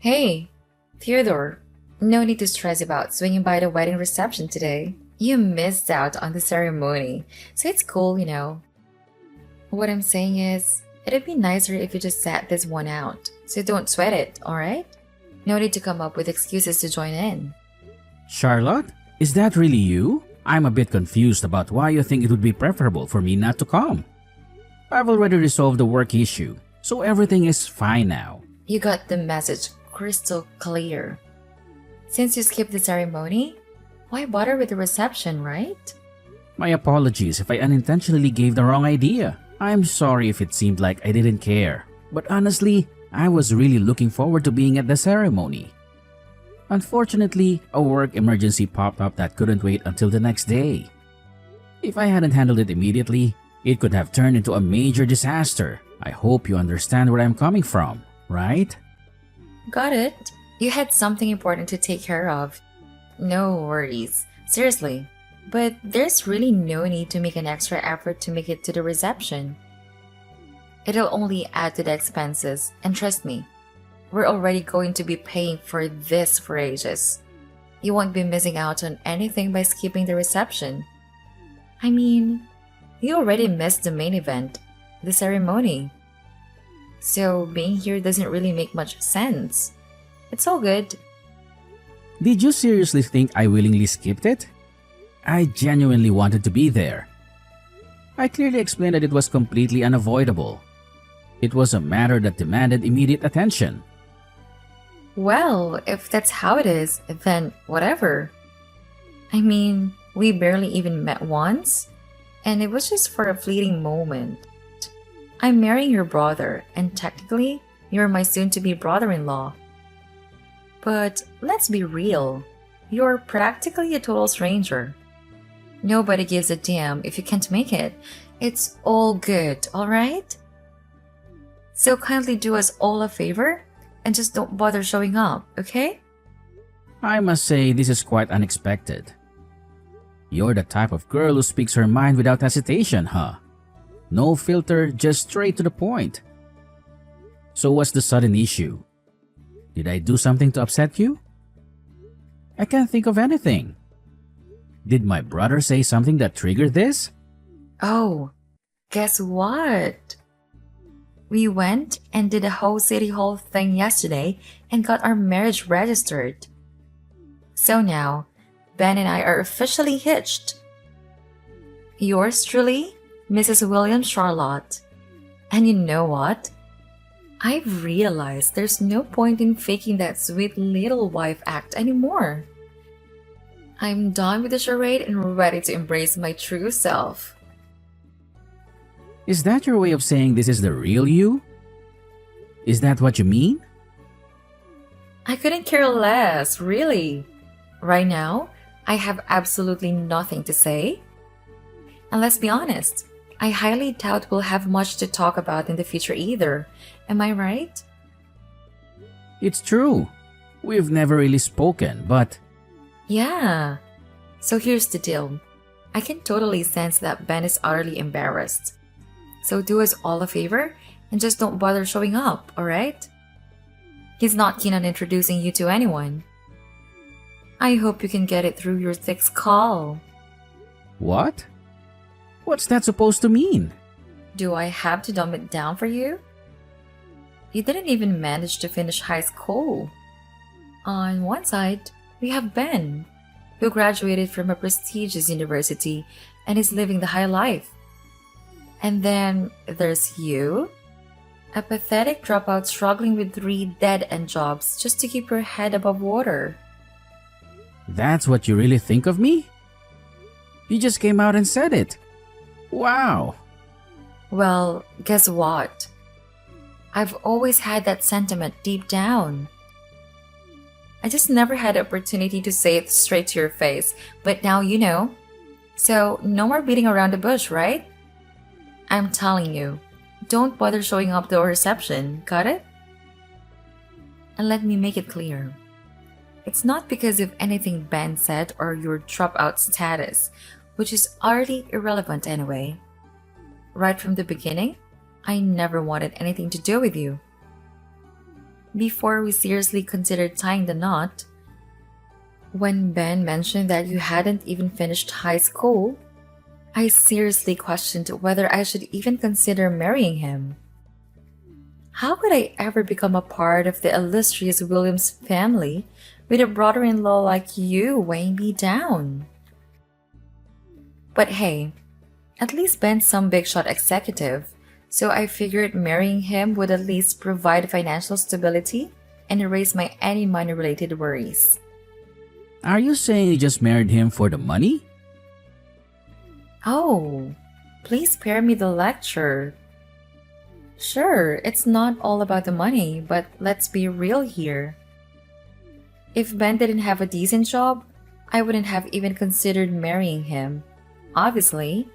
Hey, Theodore, no need to stress about swinging by the wedding reception today. You missed out on the ceremony, so it's cool. What I'm saying is, it'd be nicer if you just sat this one out, so don't sweat it, alright? No need to come up with excuses to join in. Charlotte, is that really you? I'm a bit confused about why you think it would be preferable for me not to come. I've already resolved the work issue, so everything is fine now. You got the message crystal clear. Since you skipped the ceremony, why bother with the reception, right? My apologies if I unintentionally gave the wrong idea. I'm sorry if it seemed like I didn't care, but honestly, I was really looking forward to being at the ceremony. Unfortunately, a work emergency popped up that couldn't wait until the next day. If I hadn't handled it immediately, it could have turned into a major disaster. I hope you understand where I'm coming from, right? Got it. You had something important to take care of. No worries. Seriously. But there's really no need to make an extra effort to make it to the reception. It'll only add to the expenses, and trust me, we're already going to be paying for this for ages. You won't be missing out on anything by skipping the reception. I mean, you already missed the main event, the ceremony. So being here doesn't really make much sense. It's all good. Did you seriously think I willingly skipped it? I genuinely wanted to be there. I clearly explained that it was completely unavoidable. It was a matter that demanded immediate attention. Well, if that's how it is, then whatever. I mean, we barely even met once, and it was just for a fleeting moment. I'm marrying your brother, and technically, you're my soon-to-be brother-in-law. But let's be real, you're practically a total stranger. Nobody gives a damn if you can't make it. It's all good, alright? So kindly do us all a favor and just don't bother showing up, okay? I must say this is quite unexpected. You're the type of girl who speaks her mind without hesitation, huh? No filter, just straight to the point. So what's the sudden issue? Did I do something to upset you? I can't think of anything. Did my brother say something that triggered this? Oh, guess what? We went and did a whole city hall thing yesterday and got our marriage registered. So now, Ben and I are officially hitched. Yours truly, Mrs. William Charlotte. And you know what? I've realized there's no point in faking that sweet little wife act anymore. I'm done with the charade and ready to embrace my true self. Is that your way of saying this is the real you? Is that what you mean? I couldn't care less, really. Right now, I have absolutely nothing to say. And let's be honest, I highly doubt we'll have much to talk about in the future either. Am I right? It's true. We've never really spoken, but Yeah. So here's the deal. I can totally sense that Ben is utterly embarrassed. So do us all a favor and just don't bother showing up, alright? He's not keen on introducing you to anyone. I hope you can get it through your thick skull. what? What's that supposed to mean? Do I have to dumb it down for you? You didn't even manage to finish high school. On one side, we have Ben, who graduated from a prestigious university and is living the high life. And then there's you, a pathetic dropout struggling with 3 dead-end jobs just to keep your head above water. That's what you really think of me? You just came out and said it. Wow. Well, guess what? I've always had that sentiment deep down. I just never had the opportunity to say it straight to your face, but now you know. So, no more beating around the bush, right? I'm telling you, don't bother showing up to our reception, got it? And let me make it clear. It's not because of anything Ben said or your dropout status, which is utterly irrelevant anyway. Right from the beginning, I never wanted anything to do with you. before we seriously considered tying the knot. When Ben mentioned that you hadn't even finished high school, I seriously questioned whether I should even consider marrying him. How could I ever become a part of the illustrious Williams family with a brother in law like you weighing me down? But hey, at least Ben's some big shot executive, so I figured marrying him would at least provide financial stability and erase my any money related worries. Are you saying you just married him for the money? Oh, please spare me the lecture. Sure, it's not all about the money, but let's be real here. If Ben didn't have a decent job, I wouldn't have even considered marrying him. Obviously,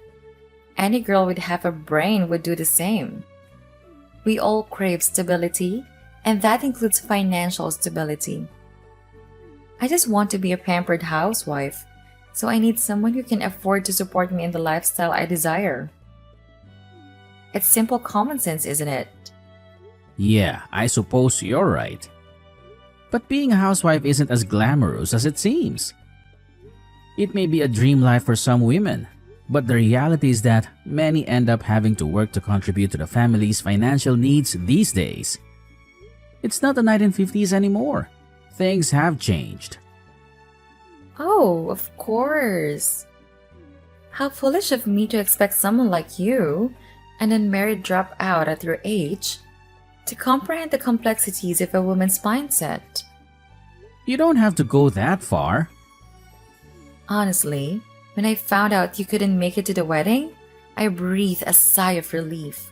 any girl with half a brain would do the same. We all crave stability, and that includes financial stability. I just want to be a pampered housewife, so I need someone who can afford to support me in the lifestyle I desire. It's simple common sense, isn't it? Yeah, I suppose you're right. But being a housewife isn't as glamorous as it seems. It may be a dream life for some women, but the reality is that many end up having to work to contribute to the family's financial needs these days. It's not the 1950s anymore. Things have changed. Oh, of course. How foolish of me to expect someone like you, an unmarried dropout at your age, to comprehend the complexities of a woman's mindset. You don't have to go that far. Honestly, when I found out you couldn't make it to the wedding, I breathed a sigh of relief.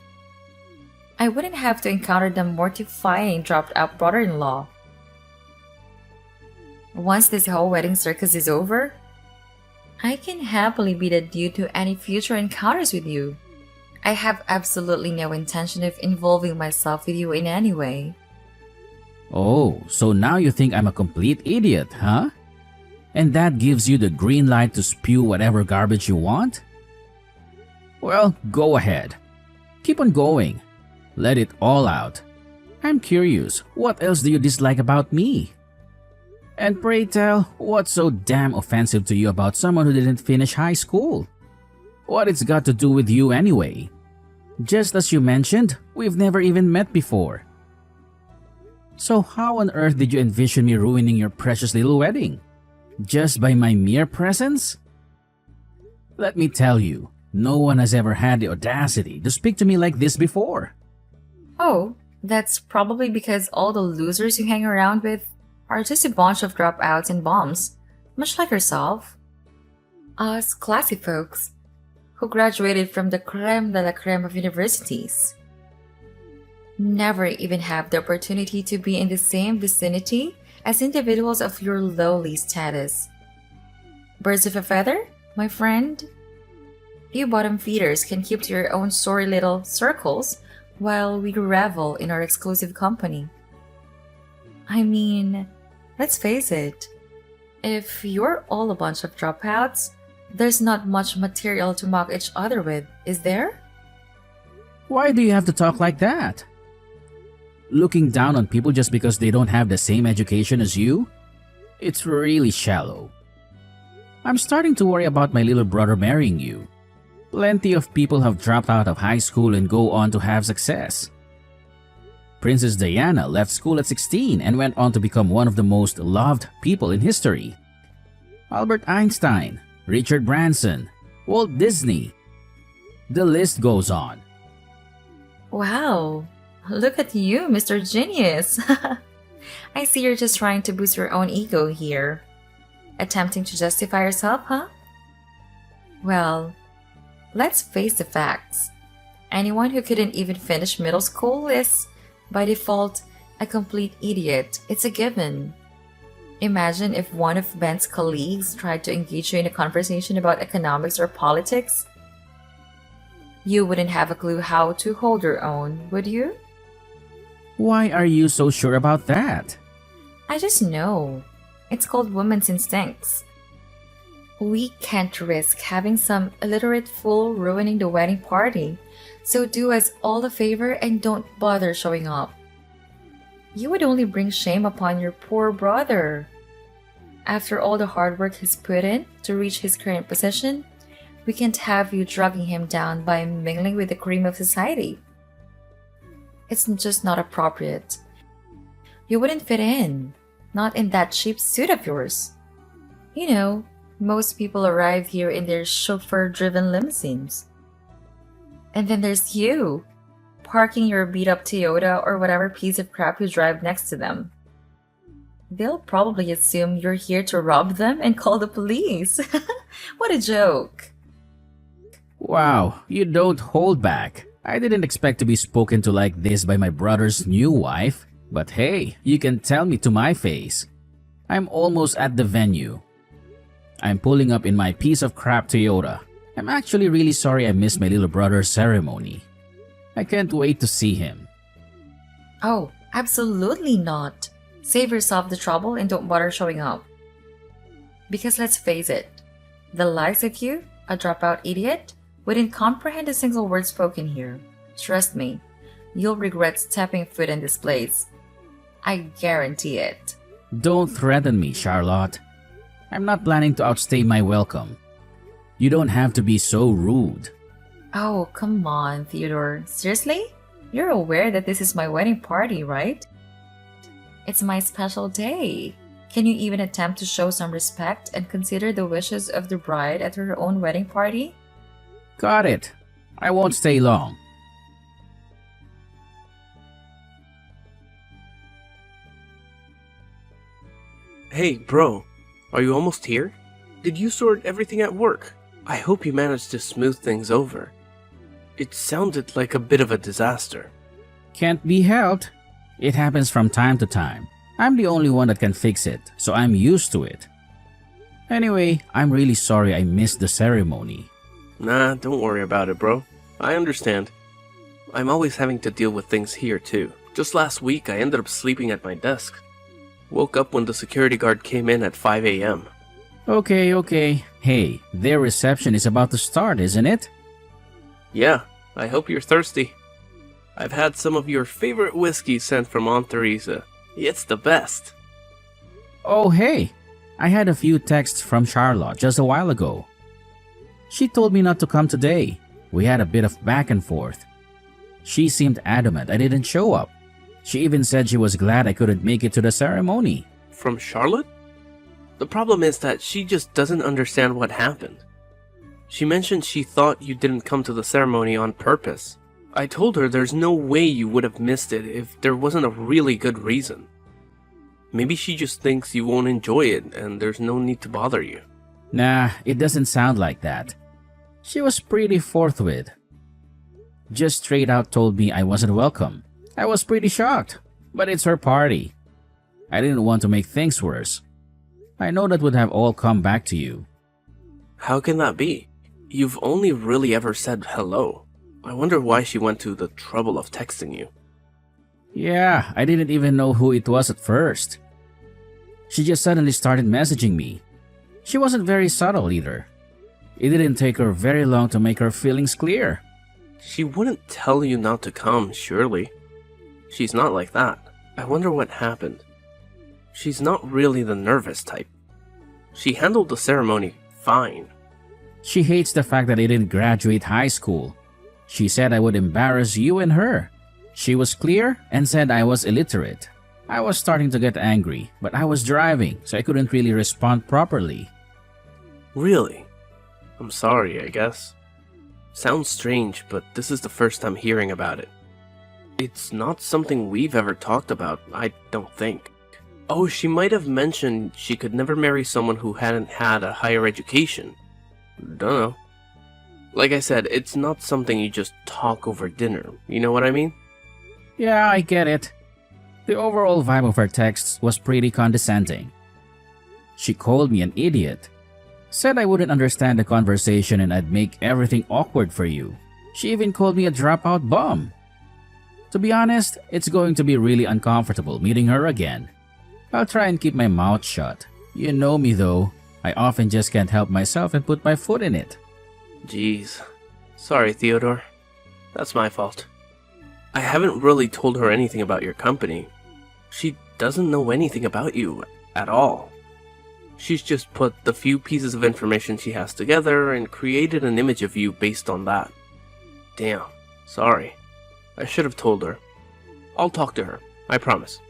I wouldn't have to encounter the mortifying dropped out brother in law. Once this whole wedding circus is over, I can happily be the dude to any future encounters with you. I have absolutely no intention of involving myself with you in any way. Oh, so now you think I'm a complete idiot, huh? And that gives you the green light to spew whatever garbage you want? Well, go ahead. Keep on going. Let it all out. I'm curious, what else do you dislike about me? And pray tell, what's so damn offensive to you about someone who didn't finish high school? What it's got to do with you anyway? Just as you mentioned, we've never even met before. So how on earth did you envision me ruining your precious little wedding? Just by my mere presence? Let me tell you, no one has ever had the audacity to speak to me like this before. Oh, that's probably because all the losers you hang around with are just a bunch of dropouts and bums, much like yourself. Us classy folks who graduated from the creme de la creme of universities never even have the opportunity to be in the same vicinity as individuals of your lowly status. Birds of a feather, my friend? You bottom feeders can keep to your own sorry little circles while we revel in our exclusive company. I mean, let's face it, if you're all a bunch of dropouts, there's not much material to mock each other with, is there? Why do you have to talk like that? Looking down on people just because they don't have the same education as you? It's really shallow. I'm starting to worry about my little brother marrying you. Plenty of people have dropped out of high school and go on to have success. Princess Diana left school at 16 and went on to become one of the most loved people in history. Albert Einstein, Richard Branson, Walt Disney. The list goes on. Wow, look at you, Mr. Genius. I see you're just trying to boost your own ego here. Attempting to justify yourself, huh? Well, let's face the facts. Anyone who couldn't even finish middle school is, by default, a complete idiot. It's a given. Imagine if one of Ben's colleagues tried to engage you in a conversation about economics or politics. You wouldn't have a clue how to hold your own, would you? Why are you so sure about that? I just know. It's called women's instincts. We can't risk having some illiterate fool ruining the wedding party, so do us all a favor and don't bother showing up. You would only bring shame upon your poor brother. After all the hard work he's put in to reach his current position, we can't have you dragging him down by mingling with the cream of society. It's just not appropriate. You wouldn't fit in, not in that cheap suit of yours. You know, most people arrive here in their chauffeur driven limousines. And then there's you, parking your beat up Toyota or whatever piece of crap you drive next to them. They'll probably assume you're here to rob them and call the police. What a joke. Wow, you don't hold back. I didn't expect to be spoken to like this by my brother's new wife, but hey, you can tell me to my face. I'm almost at the venue. I'm pulling up in my piece of crap Toyota. I'm actually really sorry I missed my little brother's ceremony. I can't wait to see him. Oh, absolutely not. Save yourself the trouble and don't bother showing up. Because let's face it, the likes of you, a dropout idiot, wouldn't comprehend a single word spoken here. Trust me, you'll regret stepping foot in this place. I guarantee it. Don't threaten me, Charlotte. I'm not planning to outstay my welcome. You don't have to be so rude. Oh, come on, Theodore. Seriously? You're aware that this is my wedding party, right? It's my special day. Can you even attempt to show some respect and consider the wishes of the bride at her own wedding party? Got it. I won't stay long. Hey, bro. Are you almost here? Did you sort everything at work? I hope you managed to smooth things over. It sounded like a bit of a disaster. Can't be helped. It happens from time to time. I'm the only one that can fix it, so I'm used to it. Anyway, I'm really sorry I missed the ceremony. Nah, don't worry about it, bro. I understand. I'm always having to deal with things here, too. Just last week, I ended up sleeping at my desk. Woke up when the security guard came in at 5 a.m. Okay. Hey, their reception is about to start, isn't it? Yeah, I hope you're thirsty. I've had some of your favorite whiskey sent from Aunt Teresa. It's the best. Oh, hey. I had a few texts from Charlotte just a while ago. She told me not to come today. We had a bit of back and forth. She seemed adamant I didn't show up. She even said she was glad I couldn't make it to the ceremony. From Charlotte? The problem is that she just doesn't understand what happened. She mentioned she thought you didn't come to the ceremony on purpose. I told her there's no way you would have missed it if there wasn't a really good reason. Maybe she just thinks you won't enjoy it and there's no need to bother you. Nah, it doesn't sound like that. She was pretty forthwith. Just straight out told me I wasn't welcome. I was pretty shocked, but it's her party. I didn't want to make things worse. I know that would have all come back to you. How can that be? You've only really ever said hello. I wonder why she went to the trouble of texting you. Yeah, I didn't even know who it was at first. She just suddenly started messaging me. She wasn't very subtle either. It didn't take her very long to make her feelings clear. She wouldn't tell you not to come, surely. She's not like that. I wonder what happened. She's not really the nervous type. She handled the ceremony fine. She hates the fact that I didn't graduate high school. She said I would embarrass you and her. She was clear and said I was illiterate. I was starting to get angry, but I was driving, so I couldn't really respond properly. Really? I'm sorry, I guess. Sounds strange, but this is the first time hearing about it. It's not something we've ever talked about, I don't think. Oh, she might have mentioned she could never marry someone who hadn't had a higher education. Dunno. Like I said, it's not something you just talk over dinner, you know what I mean? Yeah, I get it. The overall vibe of her texts was pretty condescending. She called me an idiot. Said I wouldn't understand the conversation and I'd make everything awkward for you. She even called me a dropout bum. To be honest, it's going to be really uncomfortable meeting her again. I'll try and keep my mouth shut. You know me though. I often just can't help myself and put my foot in it. Jeez. Sorry, Theodore. That's my fault. I haven't really told her anything about your company. She doesn't know anything about you at all. She's just put the few pieces of information she has together and created an image of you based on that. Damn, sorry. I should have told her. I'll talk to her, I promise.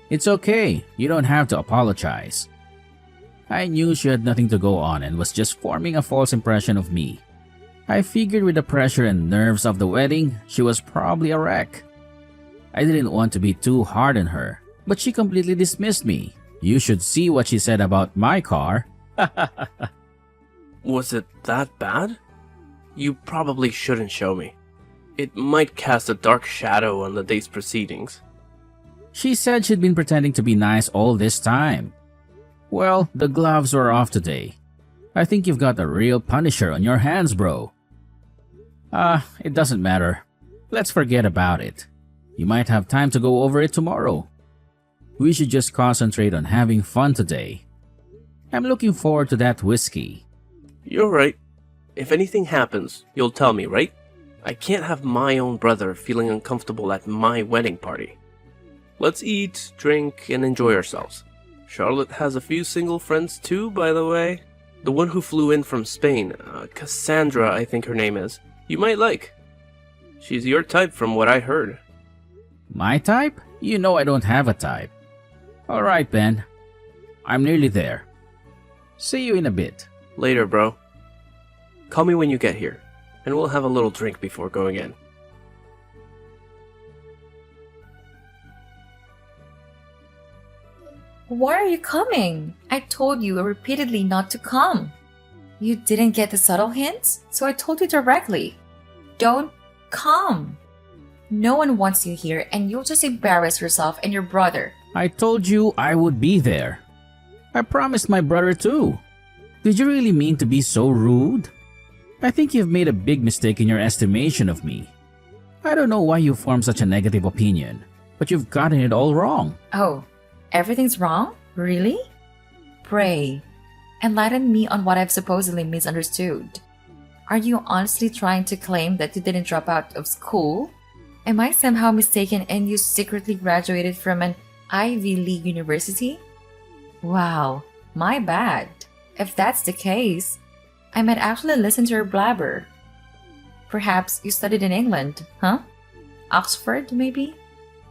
It's okay, you don't have to apologize. I knew she had nothing to go on and was just forming a false impression of me. I figured with the pressure and nerves of the wedding, she was probably a wreck. I didn't want to be too hard on her, but she completely dismissed me. You should see what she said about my car. Was it that bad? You probably shouldn't show me. It might cast a dark shadow on the day's proceedings. She said she'd been pretending to be nice all this time. Well, the gloves were off today. I think you've got a real punisher on your hands, bro. It doesn't matter. Let's forget about it. You might have time to go over it tomorrow. We should just concentrate on having fun today. I'm looking forward to that whiskey. You're right. If anything happens, you'll tell me, right? I can't have my own brother feeling uncomfortable at my wedding party. Let's eat, drink, and enjoy ourselves. Charlotte has a few single friends too, by the way. The one who flew in from Spain, Cassandra, I think her name is. You might like. She's your type from what I heard. My type? You know I don't have a type. Alright, Ben. I'm nearly there. See you in a bit. Later, bro. Call me when you get here, and we'll have a little drink before going in. Why are you coming? I told you repeatedly not to come. You didn't get the subtle hints, so I told you directly. Don't come. No one wants you here, and you'll just embarrass yourself and your brother. I told you I would be there. I promised my brother too. Did you really mean to be so rude? I think you've made a big mistake in your estimation of me. I don't know why you formed such a negative opinion, but you've gotten it all wrong. Oh, everything's wrong? Really? Pray, enlighten me on what I've supposedly misunderstood. Are you honestly trying to claim that you didn't drop out of school? Am I somehow mistaken and you secretly graduated from an Ivy League university? Wow, my bad. If that's the case, I might actually listen to your blabber. Perhaps you studied in England, huh? Oxford, maybe?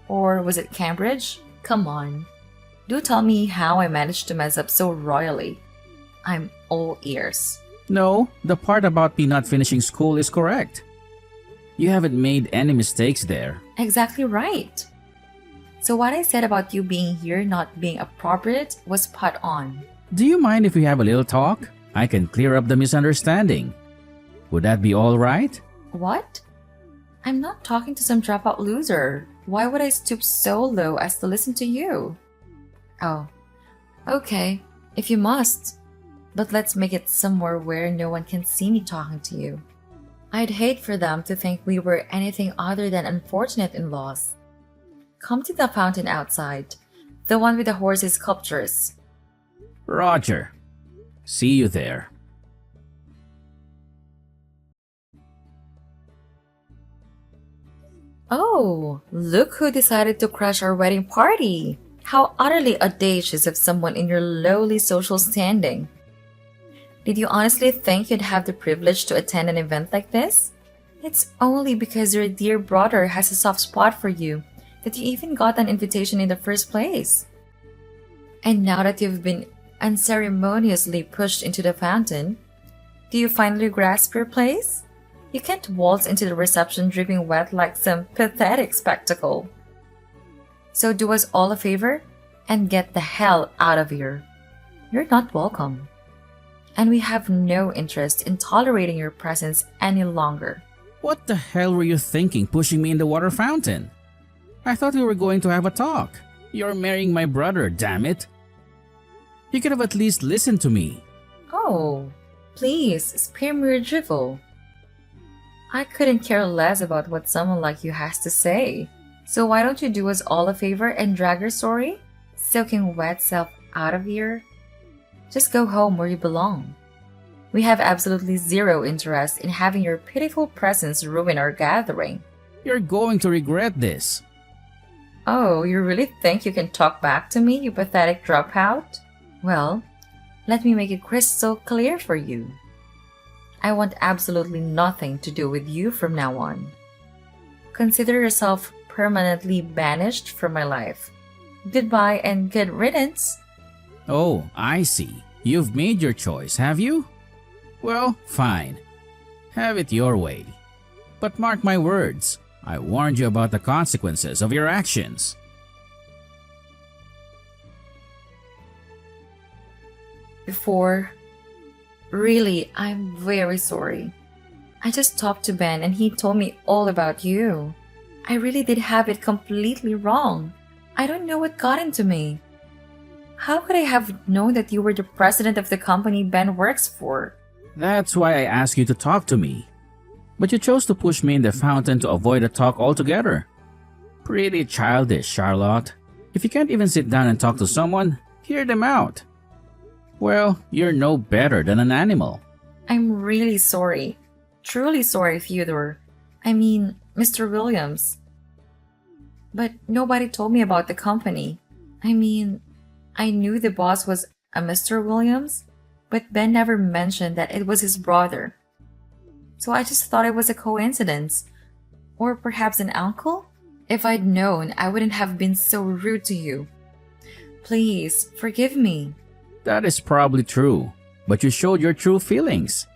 Or was it Cambridge? Come on. Do tell me how I managed to mess up so royally. I'm all ears. No, the part about me not finishing school is correct. You haven't made any mistakes there. Exactly right. So what I said about you being here not being appropriate was spot on. Do you mind if we have a little talk? I can clear up the misunderstanding. Would that be all right? What? I'm not talking to some dropout loser. Why would I stoop so low as to listen to you? Oh, okay, if you must. But let's make it somewhere where no one can see me talking to you. I'd hate for them to think we were anything other than unfortunate in-laws. Come to the fountain outside, the one with the horses' sculptures. Roger. See you there. Oh, look who decided to crash our wedding party. How utterly audacious of someone in your lowly social standing. Did you honestly think you'd have the privilege to attend an event like this? It's only because your dear brother has a soft spot for you that you even got an invitation in the first place. And now that you've been unceremoniously pushed into the fountain, do you finally grasp your place? You can't waltz into the reception dripping wet like some pathetic spectacle. So do us all a favor and get the hell out of here. You're not welcome. And we have no interest in tolerating your presence any longer. What the hell were you thinking pushing me in the water fountain? I thought we were going to have a talk. You're marrying my brother, damn it. You could have at least listened to me. Oh, please spare me your drivel. I couldn't care less about what someone like you has to say. So why don't you do us all a favor and drag your story, soaking wet self out of here? Just go home where you belong. We have absolutely zero interest in having your pitiful presence ruin our gathering. You're going to regret this. Oh, you really think you can talk back to me, you pathetic dropout? Well, let me make it crystal clear for you. I want absolutely nothing to do with you from now on. Consider yourself permanently banished from my life. Goodbye and good riddance. Oh, I see. You've made your choice, have you? Well, fine. Have it your way. But mark my words, I warned you about the consequences of your actions. Before, really, I'm very sorry. I just talked to Ben and he told me all about you. I really did have it completely wrong. I don't know what got into me. How could I have known that you were the president of the company Ben works for? That's why I asked you to talk to me. But you chose to push me in the fountain to avoid a talk altogether. Pretty childish, Charlotte. If you can't even sit down and talk to someone, hear them out. Well, you're no better than an animal. I'm really sorry. Truly sorry, Theodore. I mean, Mr. Williams. But nobody told me about the company. I mean, I knew the boss was a Mr. Williams, but Ben never mentioned that it was his brother. So I just thought it was a coincidence. Or perhaps an uncle? If I'd known, I wouldn't have been so rude to you. Please, forgive me. That is probably true, but you showed your true feelings.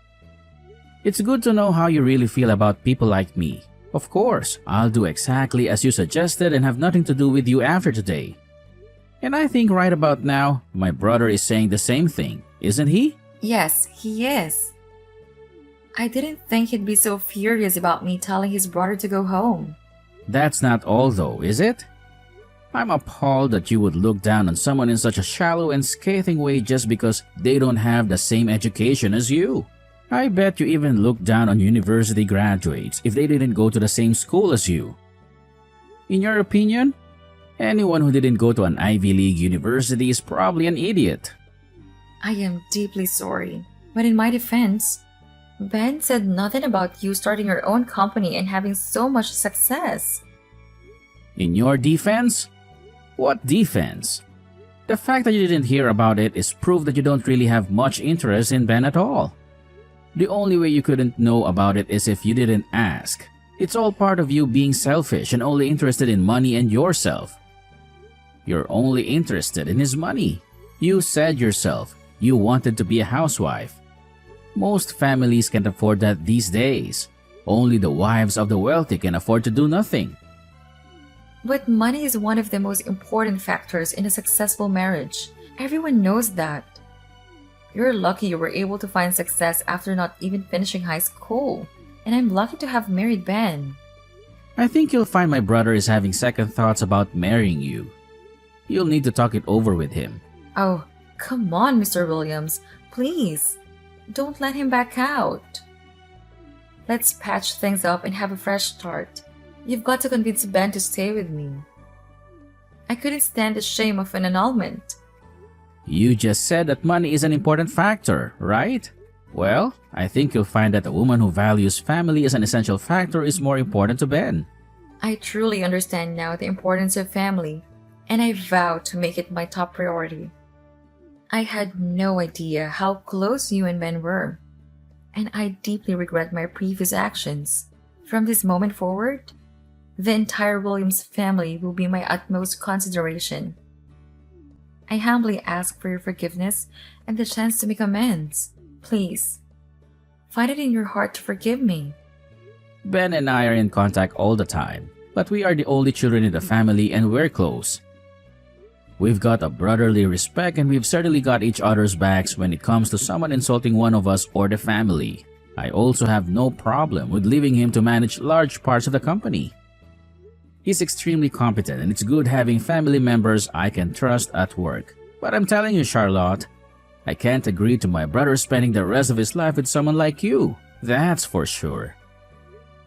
It's good to know how you really feel about people like me. Of course, I'll do exactly as you suggested and have nothing to do with you after today. And I think right about now, my brother is saying the same thing, isn't he? Yes, he is. I didn't think he'd be so furious about me telling his brother to go home. That's not all though, is it? I'm appalled that you would look down on someone in such a shallow and scathing way just because they don't have the same education as you. I bet you even look down on university graduates if they didn't go to the same school as you. In your opinion, anyone who didn't go to an Ivy League university is probably an idiot. I am deeply sorry, but in my defense, Ben said nothing about you starting your own company and having so much success. In your defense? What defense? The fact that you didn't hear about it is proof that you don't really have much interest in Ben at all. The only way you couldn't know about it is if you didn't ask. It's all part of you being selfish and only interested in money and yourself. You're only interested in his money. You said yourself you wanted to be a housewife. Most families can't afford that these days. Only the wives of the wealthy can afford to do nothing. But money is one of the most important factors in a successful marriage. Everyone knows that. You're lucky you were able to find success after not even finishing high school. And I'm lucky to have married Ben. I think you'll find my brother is having second thoughts about marrying you. You'll need to talk it over with him. Oh, come on, Mr. Williams. Please, don't let him back out. Let's patch things up and have a fresh start. You've got to convince Ben to stay with me. I couldn't stand the shame of an annulment. You just said that money is an important factor, right? Well, I think you'll find that a woman who values family as an essential factor is more important to Ben. I truly understand now the importance of family, and I vow to make it my top priority. I had no idea how close you and Ben were, and I deeply regret my previous actions. From this moment forward, the entire Williams family will be my utmost consideration. I humbly ask for your forgiveness and the chance to make amends. Please, find it in your heart to forgive me. Ben and I are in contact all the time, but we are the only children in the family and we're close. We've got a brotherly respect and we've certainly got each other's backs when it comes to someone insulting one of us or the family. I also have no problem with leaving him to manage large parts of the company. He's extremely competent and it's good having family members I can trust at work. But I'm telling you, Charlotte, I can't agree to my brother spending the rest of his life with someone like you. That's for sure.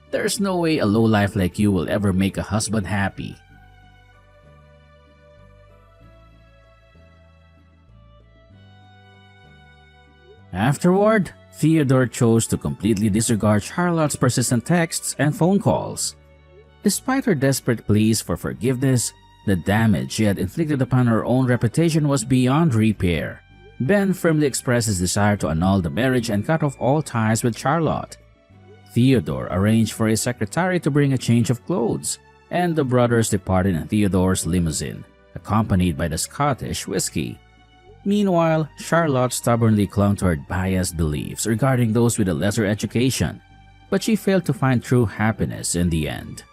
There's no way a lowlife like you will ever make a husband happy. Afterward, Theodore chose to completely disregard Charlotte's persistent texts and phone calls. Despite her desperate pleas for forgiveness, The damage she had inflicted upon her own reputation was beyond repair. Ben firmly expressed his desire to annul the marriage and cut off all ties with Charlotte. Theodore arranged for his secretary to bring a change of clothes, and the brothers departed in Theodore's limousine, accompanied by the Scottish whiskey. Meanwhile, Charlotte stubbornly clung to her biased beliefs regarding those with a lesser education, but she failed to find true happiness in the end.